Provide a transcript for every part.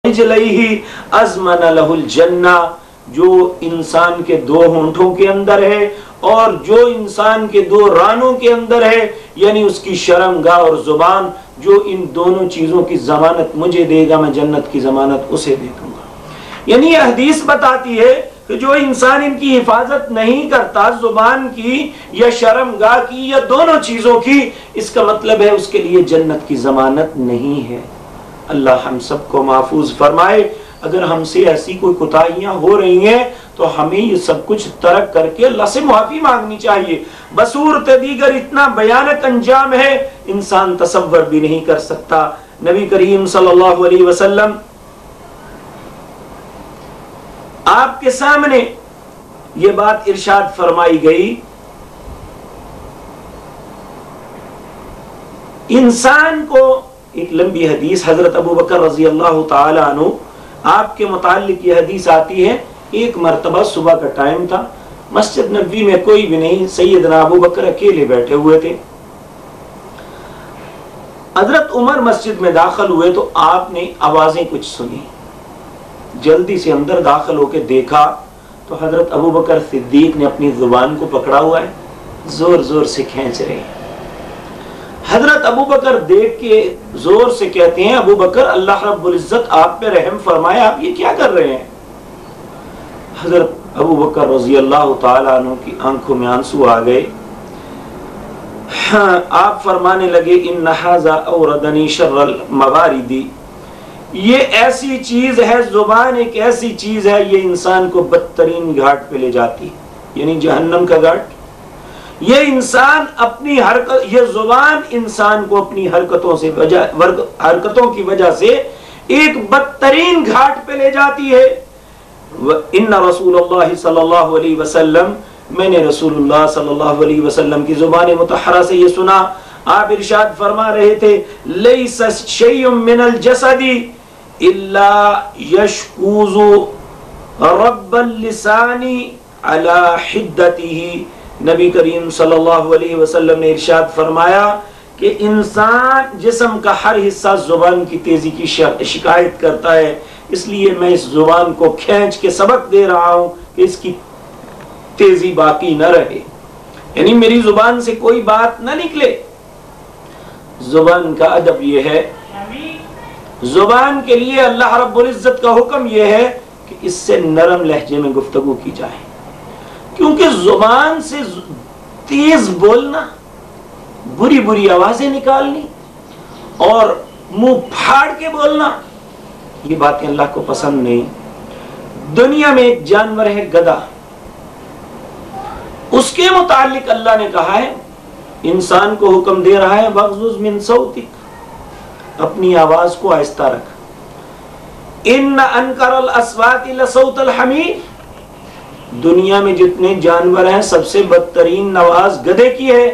رجلیہ ازمن لہ الجنہ، جو انسان کے دو ہونٹوں کے اندر ہے اور جو انسان کے دو رانوں کے اندر ہے، یعنی اس کی شرمگاہ اور زبان، جو ان دونوں چیزوں کی ضمانت مجھے دے گا، میں جنت کی ضمانت اسے دے دوں گا۔ یعنی یہ حدیث بتاتی ہے کہ جو انسان ان کی حفاظت نہیں کرتا، زبان کی یا شرمگاہ کی یا دونوں چیزوں کی، اس کا مطلب ہے اس کے لیے جنت کی ضمانت نہیں ہے۔ اللہ ہم سب کو محفوظ فرمائے۔ اگر ہم سے ایسی کوئی کوتاہیاں ہو رہی ہیں تو ہمیں یہ سب کچھ ترک کر کے اللہ سے معافی مانگنی چاہیے۔ بصورت دیگر اتنا بھیانک انجام ہے، انسان تصور بھی نہیں کر سکتا۔ نبی کریم صلی اللہ علیہ وسلم آپ کے سامنے یہ بات ارشاد فرمائی گئی، انسان کو، ایک لمبی حدیث حضرت ابو بکر رضی اللہ تعالی عنہ، آپ کے متعلق یہ حدیث آتی ہے، ایک مرتبہ صبح کا ٹائم تھا، مسجد نبوی میں کوئی بھی نہیں، سیدنا ابو بکر اکیلے بیٹھے ہوئے تھے۔ حضرت عمر مسجد میں داخل ہوئے تو آپ نے آوازیں کچھ سنی، جلدی سے اندر داخل ہو کے دیکھا تو حضرت ابو بکر صدیق نے اپنی زبان کو پکڑا ہوا ہے، زور زور سے کھینچ رہے ہیں۔ حضرت ابو بکر دیکھ کے زور سے کہتے ہیں، ابو بکر اللہ رب العزت آپ پہ رحم فرمائے، آپ یہ کیا کر رہے ہیں؟ حضرت ابو بکر رضی اللہ تعالیٰ عنہ کی آنکھوں میں آنسو آ گئے۔ آپ فرمانے لگے، ان ھذا اوردنی شر الموارد، یہ ایسی چیز ہے، زبان ایک ایسی چیز ہے، یہ انسان کو بدترین گھاٹ پہ لے جاتی ہے، یعنی جہنم کا گھاٹ۔ یہ انسان اپنی حرکت، یہ زبان انسان کو اپنی حرکتوں کی وجہ سے ایک بدترین گھاٹ پہ لے جاتی ہے۔ ان رسول اللہ صلی اللہ علیہ وسلم، میں نے رسول اللہ صلی اللہ علیہ وسلم کی زبان مطہرہ سے یہ سنا، آپ ارشاد فرما رہے تھے، لیس شیء من الجسد الا یشکوز رب اللسان علی حدته۔ نبی کریم صلی اللہ علیہ وسلم نے ارشاد فرمایا کہ انسان جسم کا ہر حصہ زبان کی تیزی کی شکایت کرتا ہے، اس لیے میں اس زبان کو کھینچ کے سبق دے رہا ہوں کہ اس کی تیزی باقی نہ رہے، یعنی میری زبان سے کوئی بات نہ نکلے۔ زبان کا ادب یہ ہے، زبان کے لیے اللہ رب العزت کا حکم یہ ہے کہ اس سے نرم لہجے میں گفتگو کی جائے، کیونکہ زبان سے تیز بولنا، بری بری آوازیں نکالنی اور منہ پھاڑ کے بولنا، یہ باتیں اللہ کو پسند نہیں۔ دنیا میں ایک جانور ہے گدھا، اس کے متعلق اللہ نے کہا ہے، انسان کو حکم دے رہا ہے، وَغْضُضْ مِن صَوْتِكَ، اپنی آواز کو آہستہ رکھ۔ إِنَّ أَنْكَرَ الْأَصْوَاتِ لَصَوْتُ الْحَمِيرِ، دنیا میں جتنے جانور ہیں سب سے بدترین آواز گدھے کی ہے،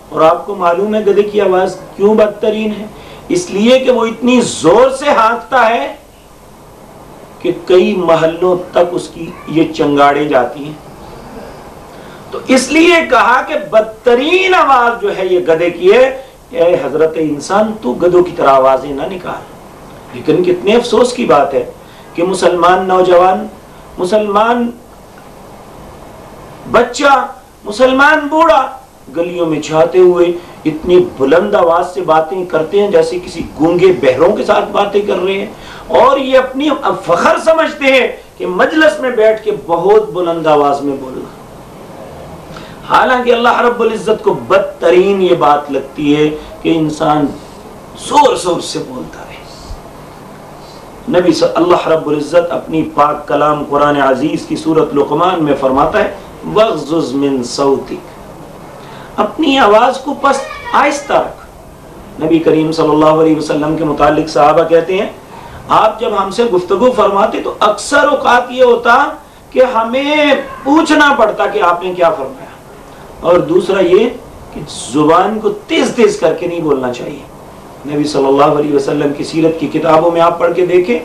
اور آپ کو معلوم ہے گدھے کی آواز کیوں بدترین ہے؟ اس لیے کہ وہ اتنی زور سے ہانکتا ہے کہ کئی محلوں تک اس کی یہ چنگاڑے جاتی ہیں، تو اس لیے کہا کہ بدترین آواز جو ہے یہ گدھے کی ہے۔ اے حضرت انسان، تو گدھوں کی طرح آوازیں نہ نکال۔ لیکن کتنے افسوس کی بات ہے کہ مسلمان نوجوان، مسلمان بچہ، مسلمان بوڑھا گلیوں میں جاتے ہوئے اتنی بلند آواز سے باتیں کرتے ہیں جیسے کسی گونگے بہروں کے ساتھ باتیں کر رہے ہیں، اور یہ اپنی فخر سمجھتے ہیں کہ مجلس میں بیٹھ کے بہت بلند آواز میں بولنا، حالانکہ اللہ رب العزت کو بدترین یہ بات لگتی ہے کہ انسان زور زور سے بولتا رہے۔ نبی صلی اللہ رب العزت اپنی پاک کلام قرآن عزیز کی سورۃ لقمان میں فرماتا ہے، وَغْضُضْ مِن صَوْتِكَ، اپنی آواز کو پست آہستہ رکھ۔ نبی کریم صلی اللہ علیہ وسلم کے متعلق صحابہ کہتے ہیں، آپ جب ہم سے گفتگو فرماتے تو اکثر اوقات یہ ہوتا کہ ہمیں پوچھنا پڑتا کہ آپ نے کیا فرمایا، اور دوسرا یہ کہ زبان کو تیز تیز کر کے نہیں بولنا چاہیے۔ نبی صلی اللہ علیہ وسلم کی سیرت کی کتابوں میں آپ پڑھ کے دیکھیں،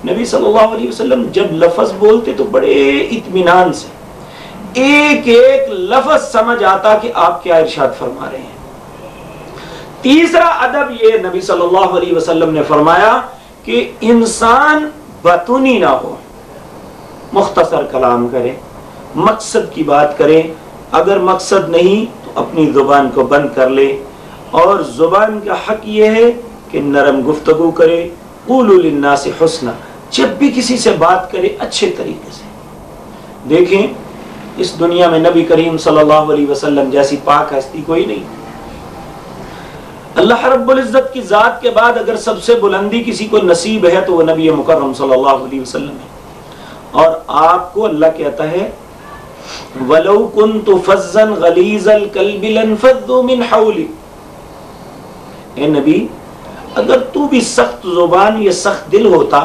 نبی صلی اللہ علیہ وسلم جب لفظ بولتے تو بڑے اطمینان سے ایک ایک لفظ سمجھ آتا کہ آپ کیا ارشاد فرما رہے ہیں۔ تیسرا ادب یہ نبی صلی اللہ علیہ وسلم نے فرمایا کہ انسان باتونی نہ ہو، مختصر کلام کرے، مقصد کی بات کرے، اگر مقصد نہیں تو اپنی زبان کو بند کر لے، اور زبان کا حق یہ ہے کہ نرم گفتگو کرے، قولوا للناس حسنا، جب بھی کسی سے بات کرے اچھے طریقے سے۔ دیکھیں اس دنیا میں نبی کریم صلی اللہ علیہ وسلم جیسی پاک ہستی کوئی نہیں۔ اللہ رب العزت کی ذات کے بعد اگر سب سے بلندی کسی کو نصیب ہے تو وہ نبی مکرم صلی اللہ علیہ وسلم ہے، اور آپ کو اللہ کہتا ہے وَلَوْ كُنْتُ فَظًّا غَلِيظَ الْقَلْبِ لَانفَضُّوا مِنْ حَوْلِكَ، اے نبی اگر تو بھی سخت زبان یا سخت دل ہوتا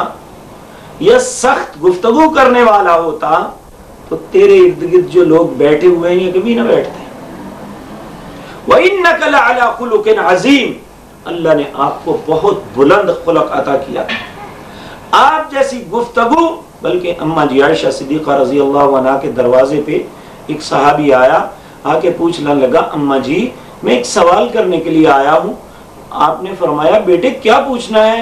یا سخت گفتگو کرنے والا ہوتا تو تیرے ارد گرد جو لوگ بیٹھے ہوئے ہیں یہ کبھی نہ بیٹھتے۔ وَإِنَّكَ لَعَلَىٰ خُلُقٍ عَظِيمٍ، اللہ نے آپ کو بہت بلند خلق عطا کیا، آپ جیسی گفتگو۔ بلکہ اماں جی عائشہ صدیقہ رضی اللہ عنہا کے دروازے پہ ایک صحابی آیا، آ کے پوچھنے لگا اماں جی میں ایک سوال کرنے کے لیے آیا ہوں۔ آپ نے فرمایا بیٹے کیا پوچھنا ہے؟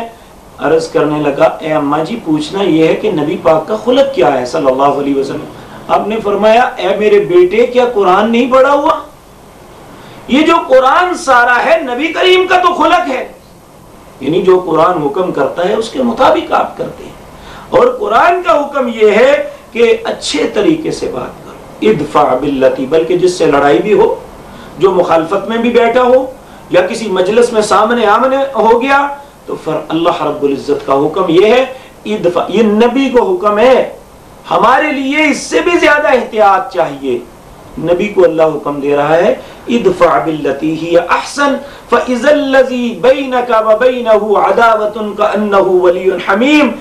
عرض کرنے لگا اے اماں جی پوچھنا یہ ہے کہ نبی پاک کا خلق کیا ہے صلی اللہ علیہ وسلم۔ آپ نے فرمایا اے میرے بیٹے کیا قرآن نہیں پڑھا ہوا؟ یہ جو قرآن سارا ہے نبی کریم کا تو خلق ہے، یعنی جو قرآن حکم کرتا ہے اس کے مطابق آپ کرتے ہیں، اور قرآن کا حکم یہ ہے کہ اچھے طریقے سے بات کرو، ادفع باللتی، بلکہ جس سے لڑائی بھی ہو، جو مخالفت میں بھی بیٹھا ہو یا کسی مجلس میں سامنے آمنے ہو گیا تو اللہ رب العزت کا حکم یہ ہے ادفع، یہ نبی کو حکم ہے، ہمارے لیے اس سے بھی زیادہ احتیاط چاہیے۔ نبی کو اللہ حکم دے رہا ہے ادفع باللتی ہی احسن فاذا الذی بینک وبینہ عداوۃ کانہ ولی حمیم،